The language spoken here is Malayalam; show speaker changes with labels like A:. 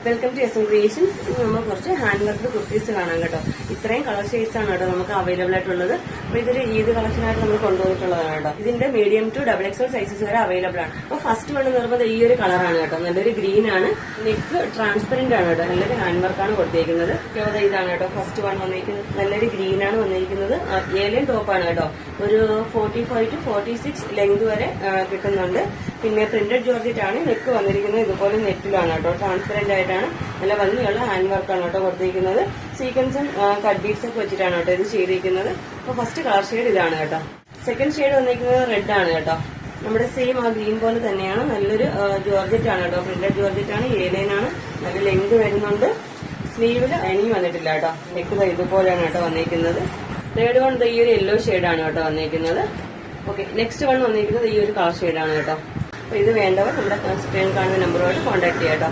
A: Welcome to S M creations. ഇന്ന് നമ്മൾ കുറച്ച് ഹാൻഡ് വർക്ക് കുർത്തീസ് കാണാം കേട്ടോ. ഇത്രയും കളർ ഷെയ്ഡ്സ് ആണ് കേട്ടോ നമുക്ക് അവൈലബിൾ ആയിട്ടുള്ളത്. അപ്പൊ ഇതൊരു ഈദ് കളക്ഷനായിട്ട് നമ്മൾ കൊണ്ടുപോയിട്ടുള്ളതാണ് കേട്ടോ. ഇതിന്റെ മീഡിയം ടു XXL സൈസസ് വരെ അവൈലബിൾ ആണ്. അപ്പൊ ഫസ്റ്റ് വൺ എന്ന് പറയുന്നത് ഈ ഒരു കളറാണ് കേട്ടോ. നല്ലൊരു ഗ്രീൻ ആണ്. നെക്ക് ട്രാൻസ്പെറന്റ് ആണ് കേട്ടോ. നല്ലൊരു ഹാൻഡ് വർക്കാണ് കൊടുത്തിരിക്കുന്നത്. ഇതാണ് കേട്ടോ ഫസ്റ്റ് വൺ വന്നിരിക്കുന്നത്. നല്ലൊരു ഗ്രീൻ ആണ് വന്നിരിക്കുന്നത്. ഏലിയൻ ടോപ്പാണ് കേട്ടോ. ഒരു 45 to 46 ലെങ്ത് വരെ കിട്ടുന്നുണ്ട്. പിന്നെ പ്രിന്റഡ് ജോർജറ്റ് ആണ്. നെക്ക് വന്നിരിക്കുന്നത് ഇതുപോലെ നെറ്റിലാണ് കേട്ടോ. ട്രാൻസ്പെറന്റ് ആയിട്ടാണ്. നല്ല ഭംഗിയുള്ള ഹാൻഡ് വർക്കാണ് കേട്ടോ കൊടുത്തിരിക്കുന്നത്. സീക്വൻസും കട്ട് ബീഡ്സ് ഒക്കെ വെച്ചിട്ടാണ് കേട്ടോ ഇത് ചെയ്തിരിക്കുന്നത്. അപ്പൊ ഫസ്റ്റ് കളർ ഷെയ്ഡ് ഇതാണ് കേട്ടോ. സെക്കൻഡ് ഷെയ്ഡ് വന്നിരിക്കുന്നത് റെഡ് ആണ് കേട്ടോ. നമ്മുടെ സെയിം ആ ഗ്രീൻ പോലെ തന്നെയാണ്. നല്ലൊരു ജോർജറ്റ് ആണ് കേട്ടോ. പ്രിന്റഡ് ജോർജറ്റ് ആണ്. ഏലൈൻ ആണ്. നല്ല ലെങ്ത് വരുന്നുണ്ട്. സ്ലീവില് അയണിങ് വന്നിട്ടില്ല കേട്ടോ. നെക്ക് ഇതുപോലെയാണ് കേട്ടോ വന്നിരിക്കുന്നത്. തേർഡ് വൺ ഈ ഒരു യെല്ലോ ഷെയ്ഡാണ് കേട്ടോ വന്നിരിക്കുന്നത്. ഓക്കെ, നെക്സ്റ്റ് വൺ വന്നിരിക്കുന്നത് ഈ ഒരു കളർ ഷെയ്ഡാണ് കേട്ടോ. അപ്പൊ ഇത് വേണ്ടവർ നമ്മുടെ സ്ക്രീൻ കാണുന്ന നമ്പറുമായിട്ട് കോൺടാക്ട് ചെയ്യാം കേട്ടോ.